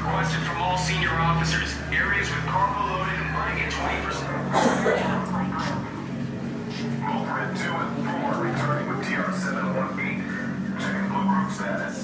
requested from all senior officers. Areas with cargo loaded and running at 20%. Both Red 2 and 4 returning with TR-718. Checking blue group status.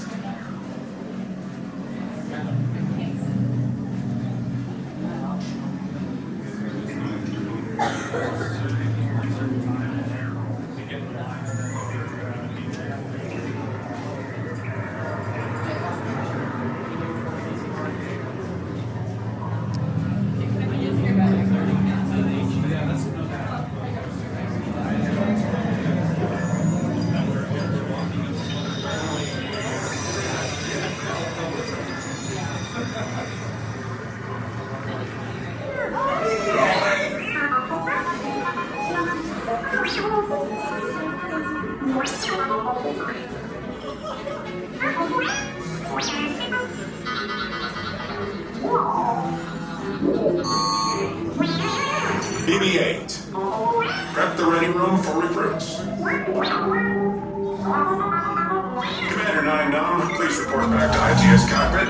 BB-8. Prep the ready room for recruits. Commander 9-Num, please report back to IGS cockpit.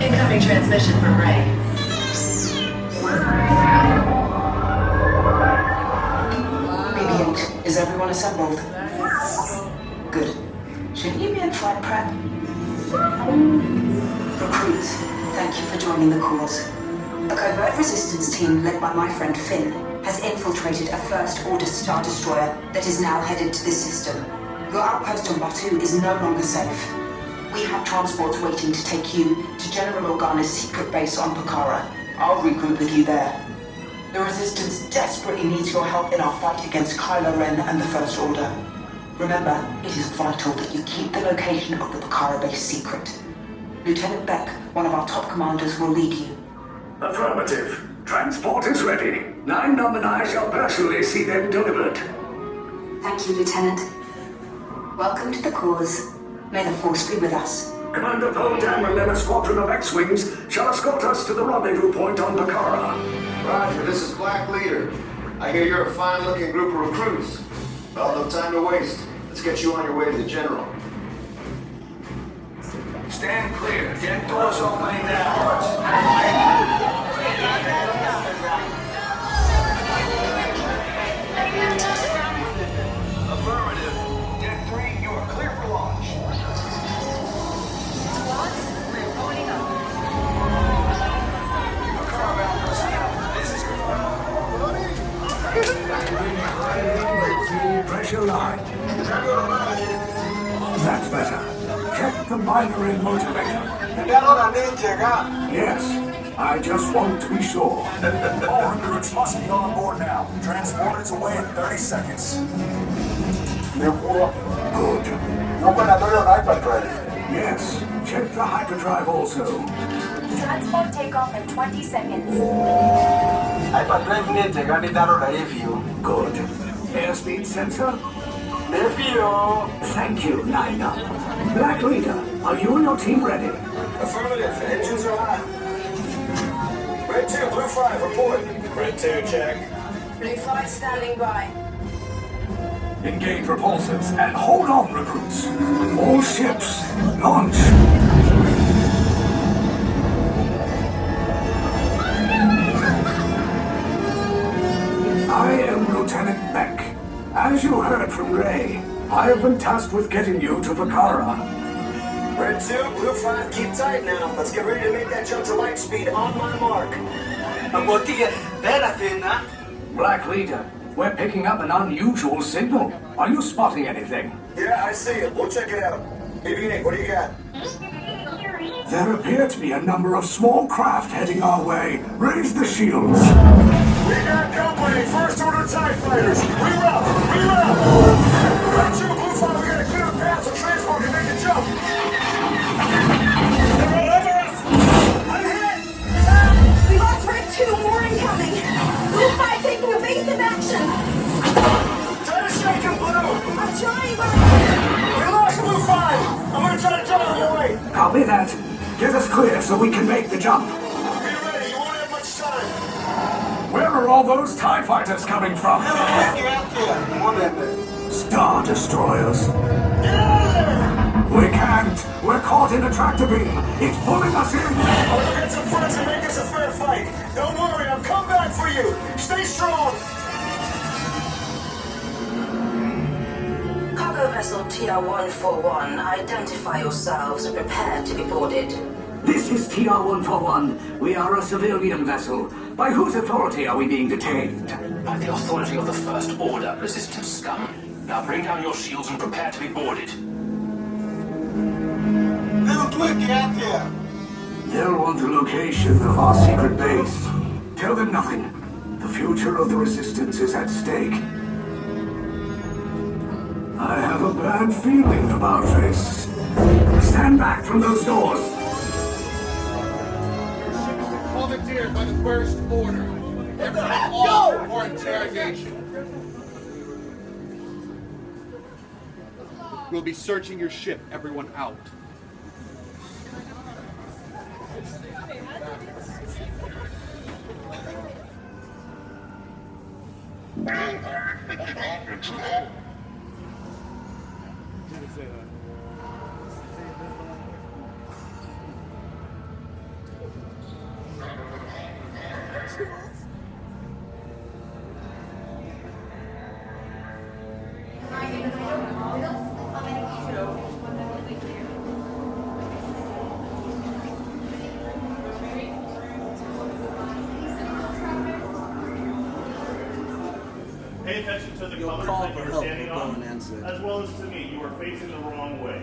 Incoming transmission from Ray. BB-8, is everyone assembled? Good. Shouldn't you be in flight prep? Recruits, thank you for joining the cause. A covert resistance team led by my friend Finn has infiltrated a first-order Star Destroyer that is now headed to this system. Your outpost on Batu is no longer safe. We have transports waiting to take you to General Organa's secret base on Pokhara. I'll regroup with you there. The Resistance desperately needs your help in our fight against Kylo Ren and the First Order. Remember, it is vital that you keep the location of the Pokhara base secret. Lieutenant Beck, one of our top commanders, will lead you. Affirmative. Transport is ready. 9-Num and I shall personally see them delivered. Thank you, Lieutenant. Welcome to the cause. May the Force be with us. Commander Poldam and then a squadron of X-Wings shall escort us to the rendezvous point on Pokhara. Roger, this is Black Leader. I hear you're a fine-looking group of recruits. Well, no time to waste. Let's get you on your way to the General. Stand clear. Deck doors opening now. Affirmative. Deck 3, you are clear for launch. Squad, we're loading up. Pokhara-bound personnel, this is your Pressure line. That's better. Check the binary motivator. Yes, I just want to be sure. All recruits must be on board now. Transport is away in 30 seconds. Good. Yes, check the hyperdrive also. Transport takeoff in 20 seconds. Good. Airspeed sensor? Thank you, 9-Num. Black Leader, are you and your team ready? Affirmative. Engines are hot. Red 2, Blue 5, report. Red 2, check. Blue 5 standing by. Engage repulsors and hold on, recruits. All ships, launch. I am Lieutenant Beck. As you heard from Ray, I have been tasked with getting you to Pokhara. Red 2, Blue 5, keep tight now. Let's get ready to make that jump to light speed on my mark. Black Leader, we're picking up an unusual signal. Are you spotting anything? Yeah, I see it. We'll check it out. BB-8, what do you got? There appear to be a number of small craft heading our way. Raise the shields. We got company. First order TIE fighters. Reroute! Reroute! Red 2, Blue 5, we got a clear path so transport can make the jump. They're all over us! Copy that. Get us clear so we can make the jump. Be ready, you won't have much time. Where are all those TIE fighters coming from? Get out there. One minute. Star Destroyers. Get out of there! We can't. We're caught in a tractor beam. It's pulling us in. I'll get some friends and make this a fair fight. Don't worry, I'll come back for you. Stay strong. Cargo vessel TR-141, identify yourselves and prepare to be boarded. This is TR-141. We are a civilian vessel. By whose authority are we being detained? By the authority of the First Order, resistance scum. Now bring down your shields and prepare to be boarded. Little twig, get out there. They'll want the location of our secret base. Tell them nothing. The future of the resistance is at stake. I have a bad feeling about this. Stand back from those doors. Volunteered by the First Order. Everyone off for interrogation. We'll be searching your ship. Everyone out. Pay attention to the colors that you're standing on, as well as to me. You are facing the wrong way.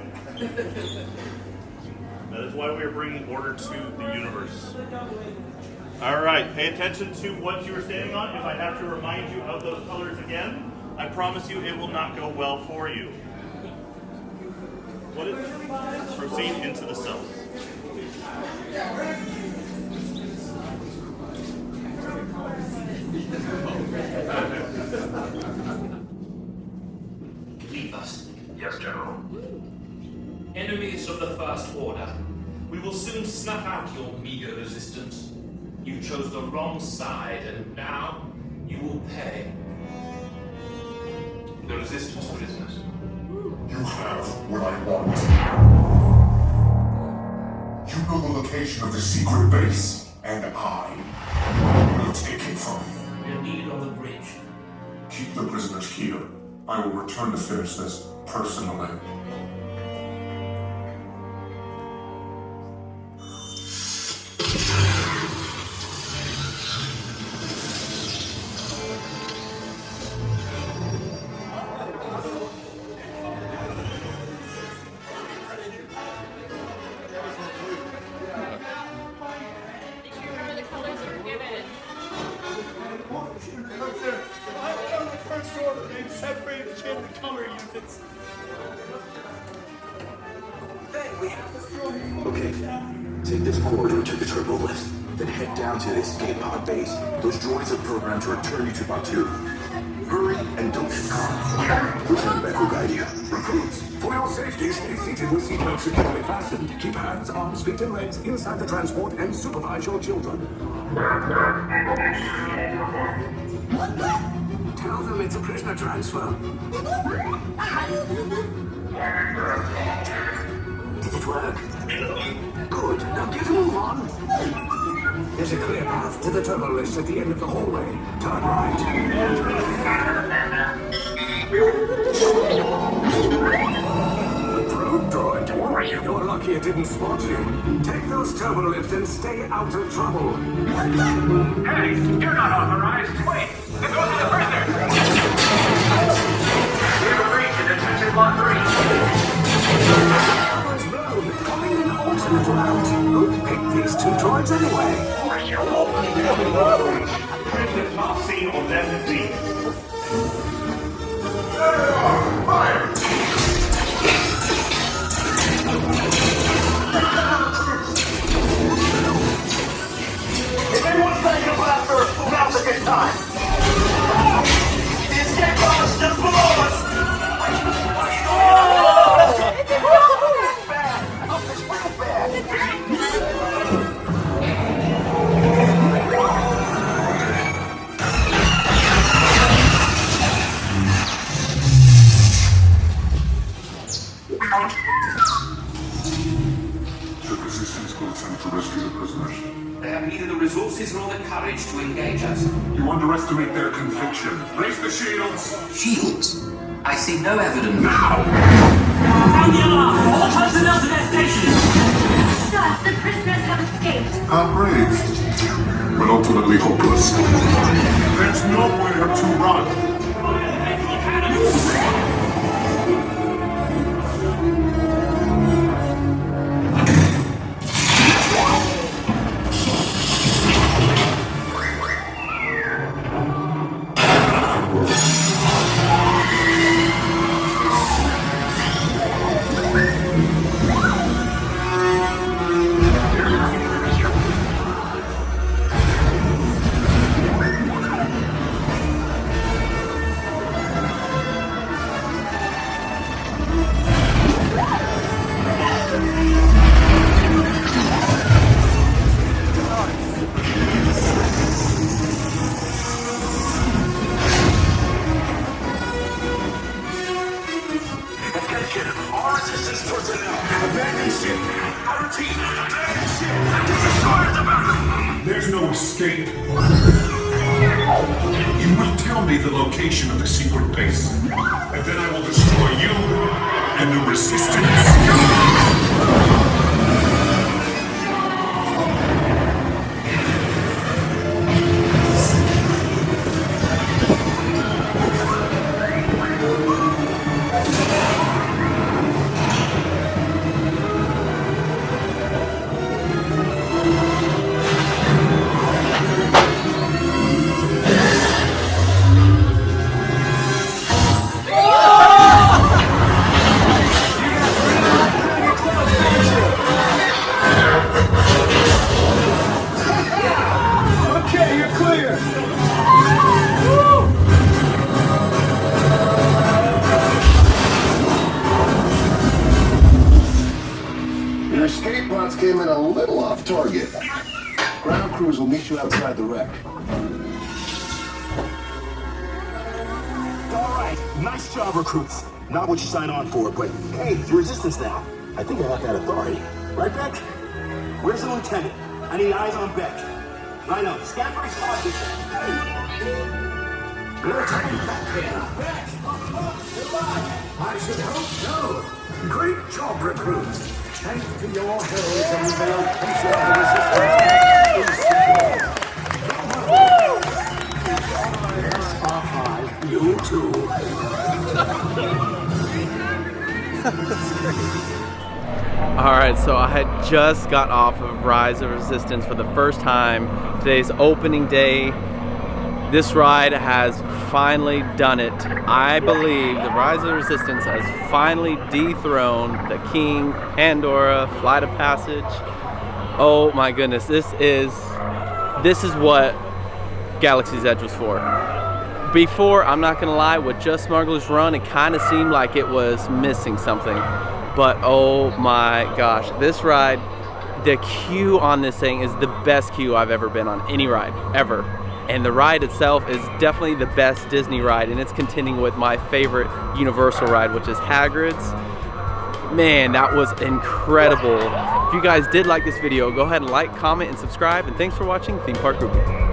That is why we are bringing order to the universe. All right, pay attention to what you are standing on. If I have to remind you of those colors again, I promise you it will not go well for you. What is it? Proceed into the cells. Leave us. Yes, General. Enemies of the First Order. We will soon snuff out your meager resistance. You chose the wrong side, and now you will pay. The resistance prisoners. You have what I want. You know the location of the secret base, and I will take it from you. We'll need on the bridge. Keep the prisoners here. I will return to finish this personally. Okay, take this corridor to the turbo lift, then head down to the escape pod base. Those droids are programmed to return you to Batu. Hurry and don't get caught. Lieutenant Beck will guide you. Recruits, for your safety, stay seated with seatbelts securely fastened. Keep hands, arms, feet, and legs inside the transport and supervise your children. Tell them it's a prisoner transfer. Did it work? Good. Now get a move on. There's a clear path to the turbo lift at the end of the hallway. Turn right. Probe droid. You're lucky it didn't spot you. Take those turbo lifts and stay out of trouble. Hey, you're not authorized. Wait, those are the prisoners. We have reached detention block 3. Cover's blown. Coming in alternate route. Who picked these two droids anyway? Prisoners not seen on that beat. Fire! If anyone's trying to blast us, now's a good time. The escape pod is just below us. Bad. Up is real bad. to rescue the prisoners. They have neither the resources nor the courage to engage us. You underestimate their conviction. Raise the shields! Shields? I see no evidence. Now! Sound the alarm! All personnel to their stations! Sir, the prisoners have escaped. How brave, but ultimately hopeless. There's nowhere to run. There's no escape. You will tell me the location of the secret base, and then I will destroy you and the resistance. Escape pods came in a little off target. Ground crews will meet you outside the wreck. Alright, nice job, recruits. Not what you signed on for, but hey, you're resistance now. I think I have that authority. Right, Beck? Where's the lieutenant? I need eyes on Beck. I know, scan for his pockets. Lieutenant Beck here. Beck! I should hope so. Great job, recruits. Thanks to your heroism, the location of the resistance is you too. Alright, so I had just got off of Rise of Resistance for the first time. Today's opening day. This ride has finally done it. I believe the Rise of Resistance has finally dethroned the King, Pandora, Flight of Passage. Oh my goodness, this is what Galaxy's Edge was for. Before, I'm not gonna lie, with just Smuggler's Run, it kind of seemed like it was missing something. But oh my gosh, this ride, the queue on this thing is the best queue I've ever been on any ride, ever. And the ride itself is definitely the best Disney ride, and it's contending with my favorite Universal ride, which is Hagrid's. Man, that was incredible. If you guys did like this video, go ahead and like, comment, and subscribe, and thanks for watching Theme Park Groupie.